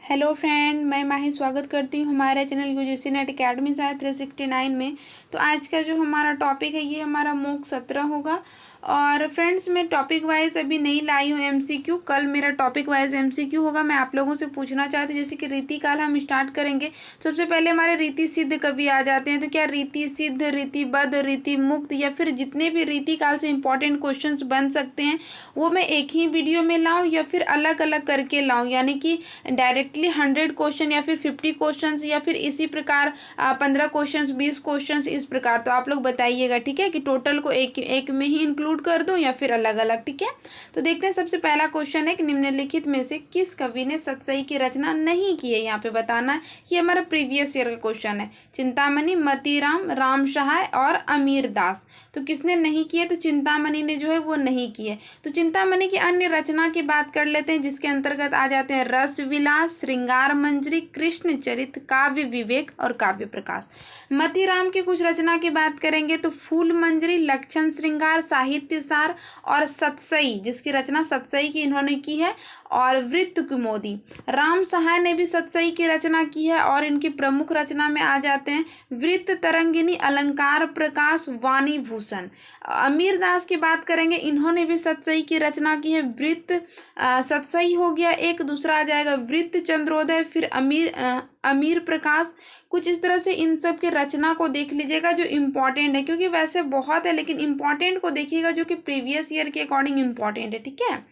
Hello friend, मैं माही स्वागत करती हूँ हमारे चैनल यूजीसी नेट अकेडमी शायद 369 में। तो आज का जो हमारा टॉपिक है ये हमारा मॉक 17 होगा। और फ्रेंड्स, मैं टॉपिक वाइज अभी नहीं लाई हूँ एमसीक्यू। कल मेरा टॉपिक वाइज एमसीक्यू होगा। मैं आप लोगों से पूछना चाहती हूँ, जैसे कि रीति काल हम स्टार्ट करेंगे। सबसे पहले हमारे रीति सिद्ध कवि आ जाते हैं। तो क्या रीति सिद्ध, रीतिबद्ध, रीति मुक्त या फिर जितने भी रीति काल से इंपॉर्टेंट क्वेश्चंस बन सकते हैं वो मैं एक ही वीडियो में लाऊं या फिर अलग अलग करके लाऊं, यानी कि डायरेक्टली 100 क्वेश्चन या फिर 50 क्वेश्चंस या फिर इसी प्रकार 15 क्वेश्चंस, 20 क्वेश्चंस, इस प्रकार। तो आप लोग बताइएगा, ठीक है, कि टोटल को एक एक में ही इंक्लूड कर दूं या फिर अलग अलग, ठीक है। तो देखते हैं, सबसे पहला क्वेश्चन है कि निम्नलिखित में से किस कवि ने सतसई की रचना नहीं की है, यहाँ पे बताना है। ये हमारा प्रीवियस ईयर का क्वेश्चन है। चिंतामणि, मतीराम, राम सहाय और अमीर दास। तो किसने नहीं किए? तो चिंतामणि ने जो है वो नहीं किए। तो चिंतामणि की अन्य रचना की बात कर लेते हैं, जिसके अंतर्गत आ जाते हैं रस विलास, श्रृंगार मंजरी, कृष्ण चरित, काव्य विवेक और काव्य प्रकाश। मतीराम की कुछ रचना की बात करेंगे तो फूल मंजरी, लक्षण श्रृंगार, साहित्य सार और सतसई, जिसकी रचना सतसई की इन्होंने की है, और वृत्त कुमोदी। राम सहाय ने भी सतसई की रचना की है और इनकी प्रमुख रचना में आ जाते हैं वृत्त तरंगिनी, अलंकार प्रकाश, वाणी भूषण। अमीर दास की बात करेंगे, इन्होंने भी सतसई की रचना की है। वृत्त सतसई हो गया एक, दूसरा आ जाएगा वृत्त चंद्रोदय, फिर अमीर प्रकाश। कुछ इस तरह से इन सब के रचना को देख लीजिएगा जो इम्पॉर्टेंट है, क्योंकि वैसे बहुत है लेकिन इम्पॉर्टेंट को देखिएगा जो कि प्रीवियस ईयर के अकॉर्डिंग इम्पॉर्टेंट है, ठीक है।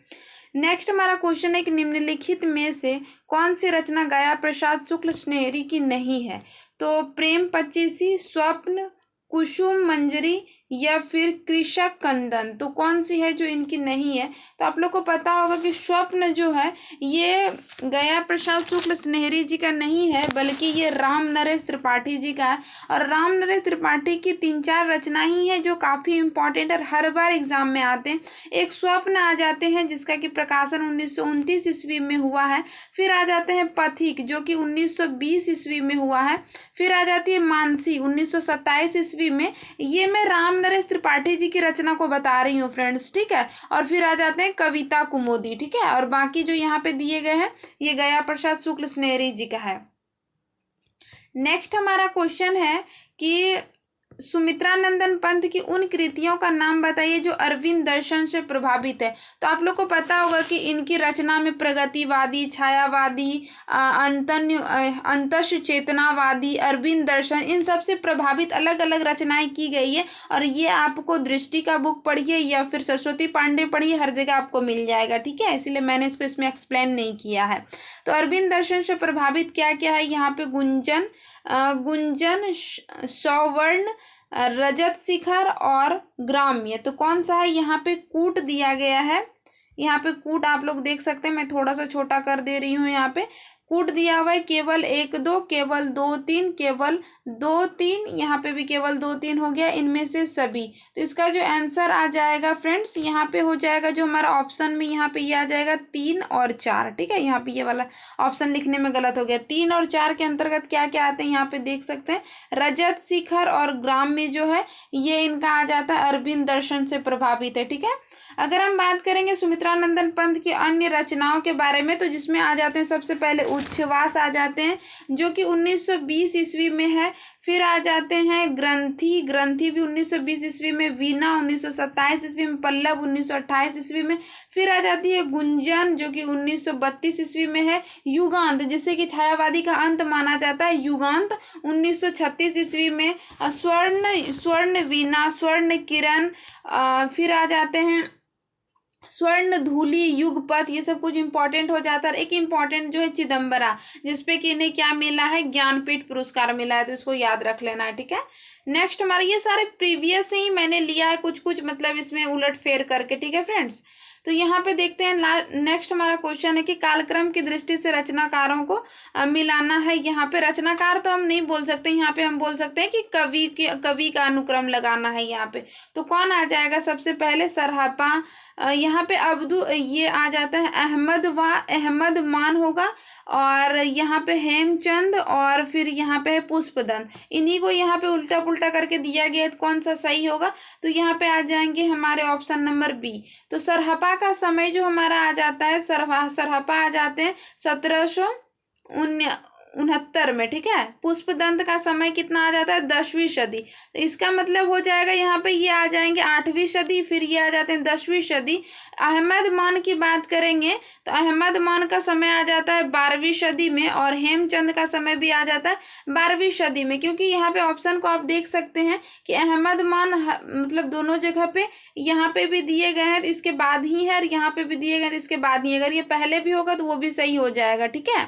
नेक्स्ट हमारा क्वेश्चन है कि निम्नलिखित में से कौन सी रचना गया प्रसाद शुक्ल स्नेहरी की नहीं है? तो प्रेम पचीसी, स्वप्न, कुसुम मंजरी या फिर कृषक कंदन। तो कौन सी है जो इनकी नहीं है? तो आप लोग को पता होगा कि स्वप्न जो है ये गया प्रसाद शुक्ल स्नेहरी जी का नहीं है, बल्कि ये राम नरेश त्रिपाठी जी का है। और राम नरेश त्रिपाठी की 3-4 रचना ही है जो काफ़ी इंपॉर्टेंट और हर बार एग्जाम में आते हैं। एक स्वप्न आ जाते हैं जिसका कि प्रकाशन 1929 ईस्वी में हुआ है। फिर आ जाते हैं पथिक जो कि 1920 ईस्वी में हुआ है। फिर आ जाती है मानसी 1927 ईस्वी में। ये मैं राम नरेश त्रिपाठी जी की रचना को बता रही हूँ फ्रेंड्स, ठीक है। और फिर आ जाते हैं कविता कुमुदी, ठीक है। और बाकी जो यहाँ पे दिए गए हैं ये गया प्रसाद शुक्ल स्नेहरी जी का है। नेक्स्ट हमारा क्वेश्चन है कि सुमित्रा नंदन पंत की उन कृतियों का नाम बताइए जो अरविंद दर्शन से प्रभावित है। तो आप लोग को पता होगा कि इनकी रचना में प्रगतिवादी, छायावादी, अंतश चेतनावादी, अरविंद दर्शन, इन सब से प्रभावित अलग अलग रचनाएं की गई है। और ये आपको दृष्टि का बुक पढ़िए या फिर सरस्वती पांडे पढ़िए, हर जगह आपको मिल जाएगा, ठीक है। इसीलिए मैंने इसको इसमें एक्सप्लेन नहीं किया है। तो अरविंद दर्शन से प्रभावित क्या क्या है यहाँ पे? गुंजन, सौवर्ण, रजत शिखर और ग्राम्य। तो कौन सा है? यहाँ पे कूट दिया गया है। यहाँ पे कूट आप लोग देख सकते हैं, मैं थोड़ा सा छोटा कर दे रही हूँ। यहाँ पे कूट दिया हुआ है केवल 1 2, केवल 2 3, केवल 2 3, यहाँ पे भी केवल 2 3 हो गया, इनमें से सभी। तो इसका जो आंसर आ जाएगा फ्रेंड्स यहाँ पे हो जाएगा, जो हमारा ऑप्शन में यहाँ पे ये आ जाएगा 3 और 4, ठीक है। यहाँ पे ये वाला ऑप्शन लिखने में गलत हो गया। 3 और 4 के अंतर्गत क्या क्या आते हैं यहाँ पे देख सकते हैं। रजत शिखर और ग्राम्य जो है ये इनका आ जाता है अरविंद दर्शन से प्रभावित है, ठीक है। अगर हम बात करेंगे सुमित्रा नंदन पंत की अन्य रचनाओं के बारे में, तो जिसमें आ जाते हैं सबसे पहले उच्छ्वास आ जाते हैं जो कि 1920 ईस्वी में है। फिर आ जाते हैं ग्रंथि भी 1920 ईस्वी में, वीणा 1927 ईस्वी में, पल्लव 1928 ईस्वी में। फिर आ जाती है गुंजन जो कि 1932 ईस्वी में है। युगांत, जिसे कि छायावादी का अंत माना जाता है, युगांत 1936 ईस्वी में। स्वर्ण वीणा, स्वर्ण किरण, फिर आ जाते हैं स्वर्ण धूलि, युगपथ, ये सब कुछ इंपॉर्टेंट हो जाता है। एक इंपॉर्टेंट जो है चिदम्बरा, जिसपे कि इन्हें क्या मिला है? ज्ञानपीठ पुरस्कार मिला है, तो इसको याद रख लेना है, ठीक है। नेक्स्ट हमारे ये सारे प्रीवियस ही मैंने लिया है, कुछ कुछ मतलब इसमें उलट फेर करके, ठीक है फ्रेंड्स। तो यहाँ पे देखते हैं नेक्स्ट हमारा क्वेश्चन है कि कालक्रम की दृष्टि से रचनाकारों को मिलाना है। यहाँ पे रचनाकार तो हम नहीं बोल सकते, यहाँ पे हम बोल सकते हैं कि कवि का अनुक्रम लगाना है यहाँ पे। तो कौन आ जाएगा? सबसे पहले सरहपा, यहाँ पे ये आ जाता है अहमद मान होगा, और यहाँ पे हेमचंद, और फिर यहाँ पे है पुष्पदंत। इन्हीं को यहाँ पे उल्टा पुल्टा करके दिया गया है, तो कौन सा सही होगा? तो यहाँ पे आ जाएंगे हमारे ऑप्शन नंबर बी। तो सरहपा का समय जो हमारा आ जाता है, सरहपा आ जाते हैं उनहत्तर में, ठीक है। पुष्पदंत का समय कितना आ जाता है, 10वीं सदी। तो इसका मतलब हो जाएगा यहाँ पे ये आ जाएंगे 8वीं सदी, फिर ये आ जाते हैं 10वीं सदी। अहमद मान की बात करेंगे तो अहमद मान का समय आ जाता है 12वीं सदी में, और हेमचंद का समय भी आ जाता है 12वीं सदी में, क्योंकि यहाँ पे ऑप्शन को आप देख सकते हैं कि अहमद मान मतलब दोनों जगह पे, यहाँ पे भी दिए गए हैं तो इसके बाद ही है, और यहाँ पे भी दिए गए तो इसके बाद ही। अगर ये पहले भी होगा तो वो भी सही हो जाएगा, ठीक है।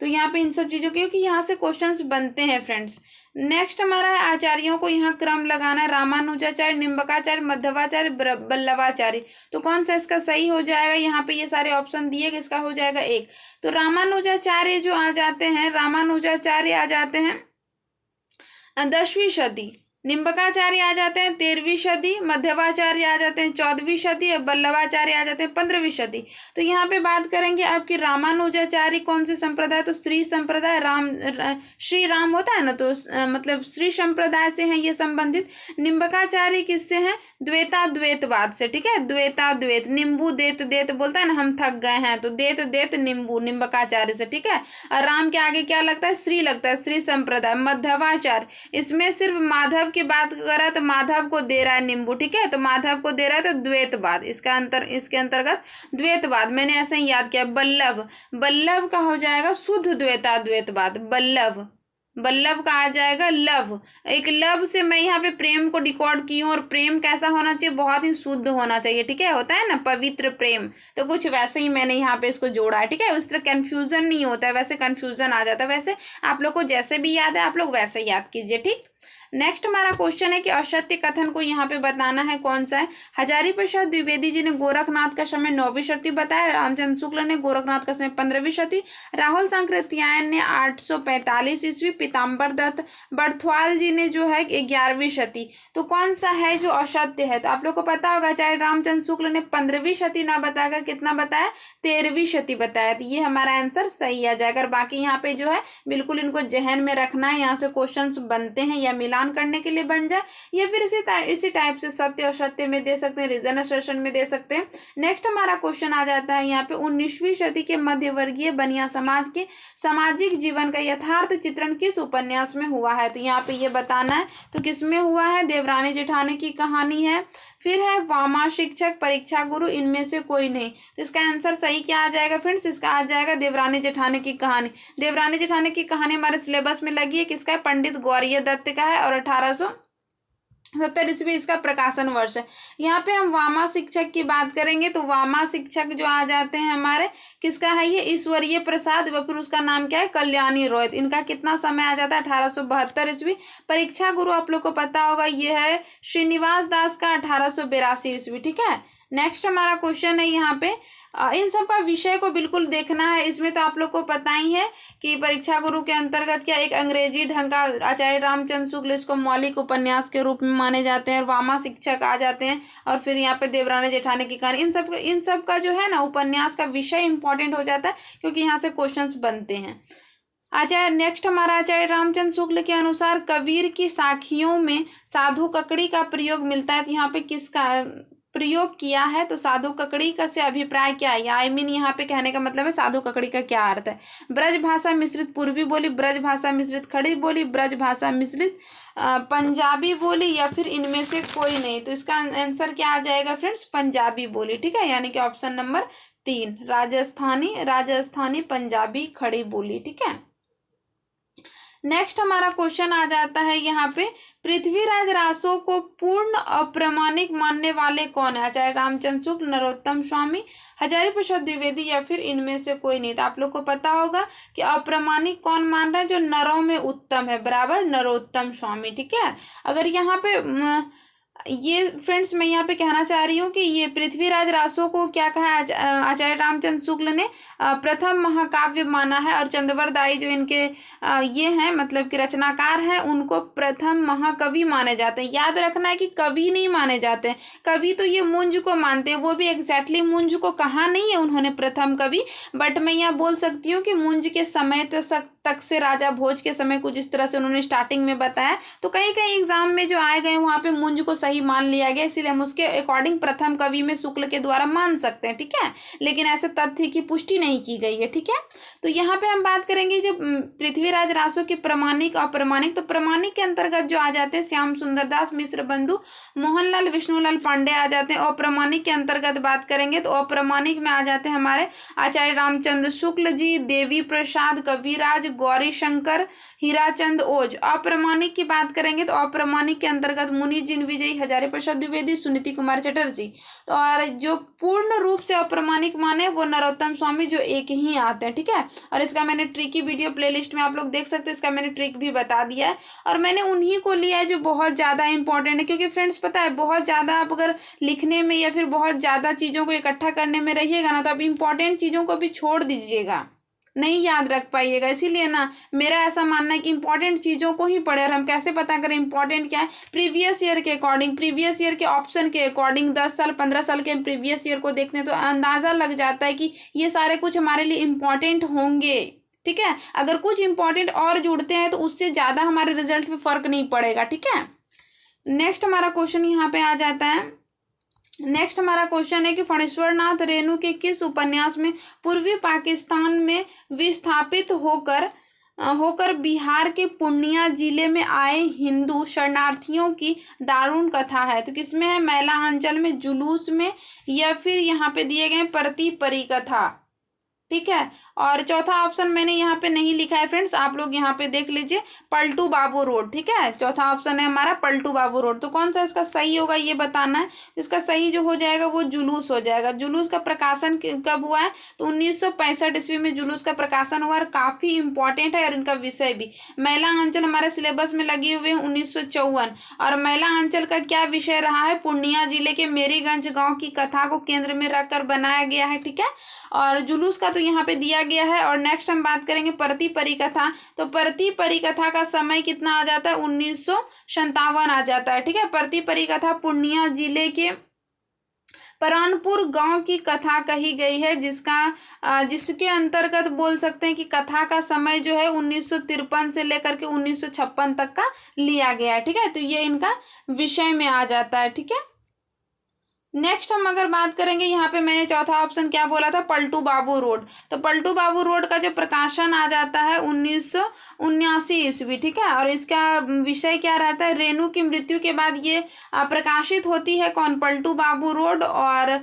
तो यहाँ पे इन सब चीज़ों क्योंकि यहाँ से क्वेश्चंस बनते हैं फ्रेंड्स। नेक्स्ट हमारा है आचार्यों को यहाँ क्रम लगाना है, रामानुजाचार्य, निम्बकाचार्य, मध्वाचार्य, बल्लभाचार्य। तो कौन सा इसका सही हो जाएगा, यहाँ पे ये सारे ऑप्शन दिए गए, इसका हो जाएगा एक। तो रामानुजाचार्य जो आ जाते हैं, रामानुजाचार्य आ जाते हैं 10वीं सदी, निम्बकाचार्य आ जाते हैं 13वीं सदी, मध्यवाचार्य आ जाते हैं 14वीं सदी, और बल्लभाचार्य आ जाते हैं 15वीं सदी। तो यहाँ पे बात करेंगे अब कि रामानुजाचार्य कौन से संप्रदाय, तो श्री संप्रदाय, श्री राम होता है ना, तो मतलब श्री संप्रदाय से हैं ये संबंधित। निम्बकाचार्य किससे हैं, द्वैताद्वैतवाद से, ठीक है। द्वैताद्वैत, निम्बू देत देत बोलता है ना, हम थक गए हैं, तो देत देत निम्बू, निम्बकाचार्य से, ठीक है। और राम के आगे क्या लगता है, श्री लगता है, श्री संप्रदाय। मध्वाचार्य, इसमें सिर्फ माधव की बात कर रहा है तो माधव को दे रहा है निम्बू, ठीक है, तो माधव को दे रहा है तो द्वैतवाद, इसके अंतर्गत द्वैतवाद, मैंने ऐसे ही याद किया। बल्लभ, बल्लभ का हो जाएगा शुद्ध द्वैताद्वैतवाद, बल्लभ, बल्लभ का आ जाएगा लव। एक लव से मैं यहाँ पे प्रेम को डिकोड की हूँ, और प्रेम कैसा होना चाहिए, बहुत ही शुद्ध होना चाहिए, ठीक है। होता है ना पवित्र प्रेम, तो कुछ वैसे ही मैंने यहाँ पे इसको जोड़ा है, ठीक है। उस तरह कंफ्यूजन नहीं होता है, वैसे कंफ्यूजन आ जाता है। वैसे आप लोग को जैसे भी याद है आप लोग वैसे याद कीजिए, ठीक। नेक्स्ट हमारा क्वेश्चन है कि असत्य कथन को यहाँ पे बताना है, कौन सा है। हजारी प्रसाद द्विवेदी जी ने गोरखनाथ का समय 9वीं शती बताया, रामचंद्र शुक्ल ने गोरखनाथ का समय 15वीं शती, राहुल सांकृत्यायन ने 845 ईस्वी, पीताम्बर दत्त बर्थवाल जी ने जो है 11वीं शती। तो कौन सा है जो असत्य है, तो आप लोग को पता होगा, चाहे रामचंद्र शुक्ल ने 15वीं शती ना बताकर कितना बताया, 13वीं शती बताया। तो ये हमारा आंसर सही आ जाएगा। बाकी यहाँ पे जो है बिल्कुल इनको जहन में रखना है, यहाँ से क्वेश्चन बनते हैं या मिला करने के लिए बन जाए, या फिर इसी टाइप से सत्य और सत्य में दे सकते हैं, रीजन असर्शन में दे सकते हैं। नेक्स्ट हमारा क्वेश्चन आ जाता है यहाँ पे 19वीं सदी के मध्यवर्गीय बनिया समाज के सामाजिक जीवन का यथार्थ चित्रण किस उपन्यास में हुआ है। तो यहाँ पे ये बताना है, तो किसमें हुआ है, देवरानी जेठानी की कहानी है, फिर है वामा शिक्षक, परीक्षा गुरु, इनमें से कोई नहीं। तो इसका आंसर सही क्या आ जाएगा फ्रेंड्स, इसका आ जाएगा देवरानी जेठानी की कहानी। देवरानी जेठानी की कहानी हमारे सिलेबस में लगी है, किसका है, पंडित गौरीय दत्त का है, और 1870 ईस्वी इसका प्रकाशन वर्ष है। यहाँ पे हम वामा शिक्षक की बात करेंगे तो वामा शिक्षक जो आ जाते हैं हमारे, किसका है ये, ईश्वरीय प्रसाद, व फिर उसका नाम क्या है, कल्याणी रोहित। इनका कितना समय आ जाता है, 1872 ईस्वी। परीक्षा गुरु आप लोग को पता होगा, ये है श्रीनिवास दास का, 1882 ईस्वी, ठीक है। नेक्स्ट हमारा क्वेश्चन है यहाँ पे, इन सब का विषय को बिल्कुल देखना है। इसमें तो आप लोग को पता ही है कि परीक्षा गुरु के अंतर्गत क्या, एक अंग्रेजी ढंग का आचार्य रामचंद्र शुक्ल, इसको मौलिक उपन्यास के रूप में माने जाते हैं, और वामा शिक्षक आ जाते हैं, और फिर यहाँ पे देवरानी जेठानी की कहानी। इन सब का जो है ना उपन्यास का विषय इंपॉर्टेंट हो जाता है, क्योंकि यहाँ से क्वेश्चंस बनते हैं। आचार्य नेक्स्ट हमारा आचार्य रामचंद्र शुक्ल के अनुसार कबीर की साखियों में साधु ककड़ी का प्रयोग मिलता है। तो यहाँ पे किसका प्रयोग किया है, तो साधु ककड़ी का से अभिप्राय क्या है, आई मीन यहाँ पे कहने का मतलब है साधु ककड़ी का क्या अर्थ है। ब्रज भाषा मिश्रित पूर्वी बोली, ब्रज भाषा मिश्रित खड़ी बोली, ब्रज भाषा मिश्रित पंजाबी बोली, या फिर इनमें से कोई नहीं। तो इसका आंसर क्या आ जाएगा फ्रेंड्स, पंजाबी बोली, ठीक है, यानी कि ऑप्शन नंबर 3 राजस्थानी पंजाबी खड़ी बोली, ठीक है। नेक्स्ट हमारा क्वेश्चन आ जाता है यहाँ पे, पृथ्वीराज रासो को पूर्ण अप्रामाणिक मानने वाले कौन है, चाहे रामचंद्र शुक्ल, नरोत्तम स्वामी, हजारी प्रसाद द्विवेदी, या फिर इनमें से कोई नहीं। तो आप लोग को पता होगा कि अप्रामाणिक कौन मान रहा है, जो नरों में उत्तम है, बराबर नरोत्तम स्वामी, ठीक है। अगर यहाँ पे ये फ्रेंड्स मैं यहाँ पे कहना चाह रही हूँ कि ये पृथ्वीराज रासो को क्या कहा है, आचार्य रामचंद्र शुक्ल ने प्रथम महाकाव्य माना है, और चंद्रवर दाई जो इनके ये हैं मतलब कि रचनाकार हैं, उनको प्रथम महाकवि माने जाते हैं। याद रखना है कि कवि नहीं माने जाते हैं, कवि तो ये मुंज को मानते हैं, वो भी एग्जैक्टली मुंज को कहा नहीं है उन्होंने प्रथम कवि, बट मैं यहाँ बोल सकती हूँ कि मुंज के समय तक तक से राजा भोज के समय, कुछ इस तरह से उन्होंने स्टार्टिंग में बताया। तो कई कई एग्जाम में जो आए गए वहाँ पे मुंज को सही मान लिया गया, इसीलिए हम उसके अकॉर्डिंग प्रथम कवि में शुक्ल के द्वारा मान सकते हैं, ठीक है। लेकिन ऐसे तथ्य की पुष्टि नहीं की गई है, ठीक है। तो यहाँ पे हम बात करेंगे जो पृथ्वीराज रासो के प्रमाणिक अप्रमाणिक। तो प्रमाणिक के अंतर्गत जो आ जाते हैं श्याम सुंदर दास, मिश्र बंधु, मोहनलाल विष्णुलाल पांडे आ जाते हैं। अप्रमाणिक के अंतर्गत बात करेंगे तो अप्रमाणिक में आ जाते हैं हमारे आचार्य रामचंद्र शुक्ल जी, देवी प्रसाद, कविराज, गौरी शंकर, हीराचंद ओझ। अप्रमाणिक की बात करेंगे तो अप्रमाणिक के अंतर्गत मुनि जिन विजयी, हजारी प्रसाद द्विवेदी, सुनीति कुमार चटर्जी। तो और जो पूर्ण रूप से अप्रमाणिक माने वो नरोत्तम स्वामी, जो एक ही आते हैं, ठीक है। और इसका मैंने ट्रिक की वीडियो प्लेलिस्ट में आप लोग देख सकते हैं, इसका मैंने ट्रिक भी बता दिया है। और मैंने उन्हीं को लिया है जो बहुत ज़्यादा इंपॉर्टेंट है, क्योंकि फ्रेंड्स पता है बहुत ज़्यादा आप अगर लिखने में या फिर बहुत ज़्यादा चीज़ों को इकट्ठा करने में रहिएगा ना, तो आप इंपॉर्टेंट चीज़ों को भी छोड़ दीजिएगा, नहीं याद रख पाइएगा। इसीलिए ना मेरा ऐसा मानना है कि इंपॉर्टेंट चीज़ों को ही पढ़े। और हम कैसे पता करें इंपॉर्टेंट क्या है? प्रीवियस ईयर के अकॉर्डिंग, प्रीवियस ईयर के ऑप्शन के अकॉर्डिंग, 10 साल 15 साल के प्रीवियस ईयर को देखते हैं तो अंदाज़ा लग जाता है कि ये सारे कुछ हमारे लिए इम्पॉर्टेंट होंगे, ठीक है। अगर कुछ इंपॉर्टेंट और जुड़ते हैं तो उससे ज़्यादा हमारे रिजल्ट में फ़र्क नहीं पड़ेगा, ठीक है। नेक्स्ट हमारा क्वेश्चन यहाँ पे आ जाता है। नेक्स्ट हमारा क्वेश्चन है कि फणीश्वर नाथ रेणु के किस उपन्यास में पूर्वी पाकिस्तान में विस्थापित होकर बिहार के पूर्णिया जिले में आए हिंदू शरणार्थियों की दारुण कथा है? तो किसमें है? मैला अंचल में, जुलूस में, या फिर यहाँ पे दिए गए प्रति परिकथा, ठीक है। और चौथा ऑप्शन मैंने यहाँ पे नहीं लिखा है फ्रेंड्स, आप लोग यहाँ पे देख लीजिए, पलटू बाबू रोड, ठीक है। चौथा ऑप्शन है हमारा पलटू बाबू रोड। तो कौन सा इसका सही होगा ये बताना है। इसका सही जो हो जाएगा वो जुलूस हो जाएगा। जुलूस का प्रकाशन कब हुआ है? तो 1965 ईस्वी में जुलूस का प्रकाशन हुआ, और काफ़ी इंपॉर्टेंट है। और इनका विषय भी महिला अंचल हमारे सिलेबस में लगी हुए हैं 1954। और महिला अंचल का क्या विषय रहा है? पूर्णिया जिले के मेरीगंज गाँव की कथा को केंद्र में रखकर बनाया गया है, ठीक है। और जुलूस का तो यहाँ पे दिया गया है। और नेक्स्ट हम बात करेंगे प्रति परिकथा। तो प्रति परिकथा का समय कितना आ जाता है? 1957 आ जाता है, ठीक है। प्रति परिकथा पूर्णिया जिले के परानपुर गांव की कथा कही गई है, जिसके अंतर्गत बोल सकते हैं कि कथा का समय जो है 1953 से लेकर के 1956 तक का लिया गया है, ठीक है। तो ये इनका विषय में आ जाता है, ठीक है। नेक्स्ट हम अगर बात करेंगे, यहाँ पे मैंने चौथा ऑप्शन क्या बोला था? पलटू बाबू रोड। तो पलटू बाबू रोड का जो प्रकाशन आ जाता है 1979 ईस्वी, ठीक है। और इसका विषय क्या रहता है? रेणु की मृत्यु के बाद ये प्रकाशित होती है। कौन? पलटू बाबू रोड। और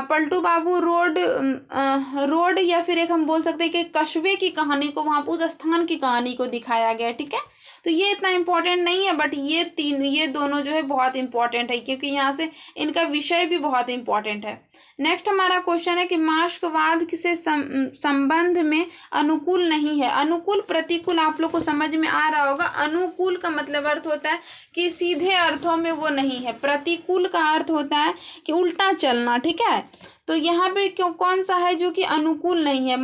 पलटू बाबू रोड या फिर एक हम बोल सकते हैं कि कस्बे की कहानी को, वहाँ उस स्थान की कहानी को दिखाया गया, ठीक है। तो ये इतना इम्पोर्टेंट नहीं है, बट ये दोनों जो है बहुत इंपॉर्टेंट है, क्योंकि यहाँ से इनका विषय भी बहुत इंपॉर्टेंट है। नेक्स्ट हमारा क्वेश्चन है कि मार्क्सवाद से संबंध में अनुकूल नहीं है। अनुकूल प्रतिकूल आप लोग को समझ में आ रहा होगा। अनुकूल का मतलब अर्थ होता है कि सीधे अर्थों में वो नहीं है। प्रतिकूल का अर्थ होता है कि उल्टा चलना, ठीक है। तो यहाँ पे कौन सा है जो कि अनुकूल नहीं है?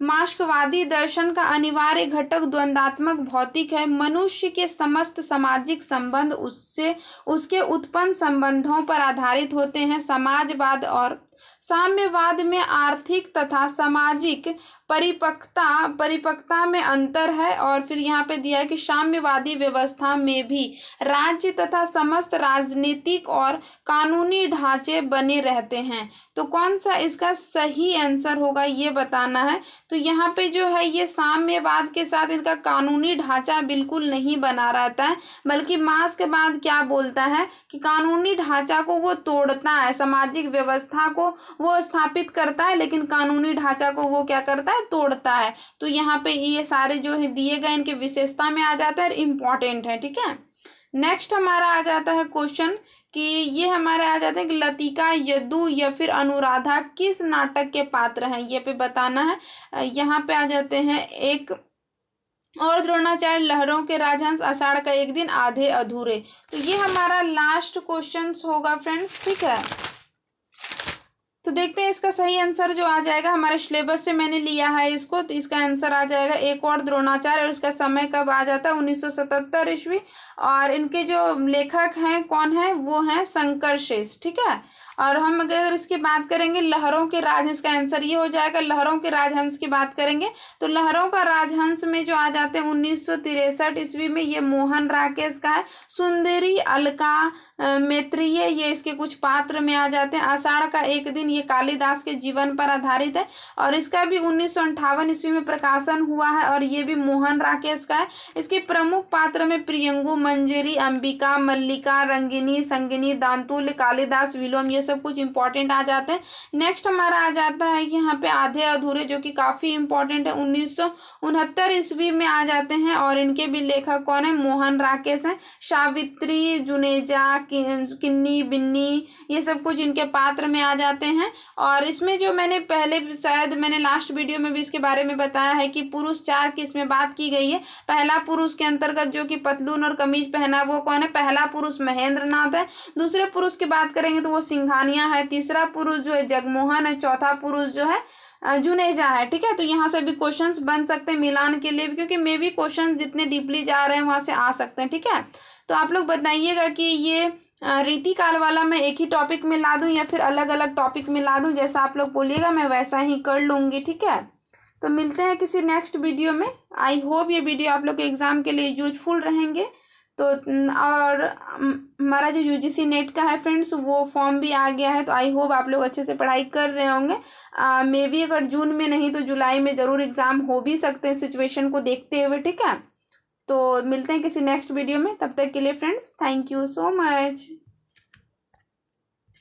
मार्क्सवादी दर्शन का अनिवार्य घटक द्वंद्वात्मक भौतिक है। मनुष्य के समस्त सामाजिक संबंध उसके उत्पन्न संबंधों पर आधारित होते हैं। समाजवाद और साम्यवाद में आर्थिक तथा सामाजिक परिपक्वता में अंतर है। और फिर यहाँ पे दिया है कि साम्यवादी व्यवस्था में भी राज्य तथा समस्त राजनीतिक और कानूनी ढांचे बने रहते हैं। तो कौन सा इसका सही आंसर होगा ये बताना है। तो यहाँ पे जो है ये साम्यवाद के साथ इनका कानूनी ढांचा बिल्कुल नहीं बना रहता है, बल्कि मार्क्सवाद क्या बोलता है कि कानूनी ढांचा को वो तोड़ता है, सामाजिक व्यवस्था को वो स्थापित करता है, लेकिन कानूनी ढांचा को वो क्या करता है? तोड़ता है। तो यहाँ पे ये सारे जो है दिए गए इनके विशेषता में आ जाता है, इम्पॉर्टेंट है, ठीक है। नेक्स्ट हमारा आ जाता है क्वेश्चन कि ये हमारे आ जाते हैं कि लतिका, यदु या फिर अनुराधा किस नाटक के पात्र हैं, ये पे बताना है। यहाँ पे आ जाते हैं एक और द्रोणाचार्य, लहरों के राजहंस, आषाढ़ का एक दिन, आधे अधूरे। तो ये हमारा लास्ट क्वेश्चन होगा फ्रेंड्स, ठीक है। तो देखते हैं इसका सही आंसर जो आ जाएगा। हमारे सिलेबस से मैंने लिया है इसको, तो इसका आंसर आ जाएगा एक और द्रोणाचार्य। और इसका समय कब आ जाता है? 1977 ईस्वी। और इनके जो लेखक हैं कौन है? वो हैं शंकर शेष, ठीक है। और हम अगर इसकी बात करेंगे लहरों के राजहंस का आंसर ये हो जाएगा। लहरों के राजहंस की बात करेंगे तो लहरों का राजहंस में जो आ जाते हैं 1963 ईस्वी में, ये मोहन राकेश का है। सुंदरी अलका मैत्रेय ये इसके कुछ पात्र में आ जाते हैं। आषाढ़ का एक दिन ये कालिदास के जीवन पर आधारित है और इसका भी 1958 ईस्वी में प्रकाशन हुआ है और ये भी मोहन राकेश का है। इसके प्रमुख पात्र में प्रियंगु, मंजरी, अंबिका, मल्लिका, रंगिनी, संगिनी, दांतुल, कालिदास, विलोम, ये सब कुछ इंपॉर्टेंट आ जाते हैं। नेक्स्ट हमारा आ जाता है कि यहाँ पे आधे अधूरे, जो कि काफ़ी इंपॉर्टेंट है, 1969 ईस्वी में आ जाते हैं और इनके भी लेखक कौन है? मोहन राकेश हैं। सावित्री, जुनेजा, किन्नी, बिन्नी, ये सब कुछ इनके पात्र में आ जाते हैं। और इसमें जो मैंने पहले, शायद मैंने लास्ट वीडियो में भी इसके बारे में बताया है कि पुरुष 4 की इसमें बात की गई है। पहला पुरुष के अंतर्गत जो कि पतलून और कमीज पहना वो कौन है? पहला पुरुष महेंद्र नाथ है। दूसरे पुरुष की बात करेंगे तो वो सिंघानिया है। तीसरा पुरुष जो है जगमोहन है। चौथा पुरुष जो है जुनेजा है। ठीक है, तो यहाँ से भी क्वेश्चंस बन सकते हैं मिलान के लिए भी, क्योंकि मे भी क्वेश्चंस जितने डीपली जा रहे हैं वहाँ से आ सकते हैं। ठीक है, तो आप लोग बताइएगा कि ये रीति काल वाला मैं एक ही टॉपिक में ला दूं या फिर अलग अलग टॉपिक में ला दूं, जैसा आप लोग बोलिएगा मैं वैसा ही कर लूँगी। ठीक है, तो मिलते हैं किसी नेक्स्ट वीडियो में। आई होप ये वीडियो आप लोग के एग्ज़ाम के लिए यूजफुल रहेंगे। तो और हमारा जो यूजीसी नेट का है फ्रेंड्स, वो फॉर्म भी आ गया है, तो आई होप आप लोग अच्छे से पढ़ाई कर रहे होंगे। मे बी अगर जून में नहीं तो जुलाई में ज़रूर एग्ज़ाम हो भी सकते हैं सिचुएशन को देखते हुए। ठीक है, तो मिलते हैं किसी नेक्स्ट वीडियो में, तब तक के लिए friends thank you so much.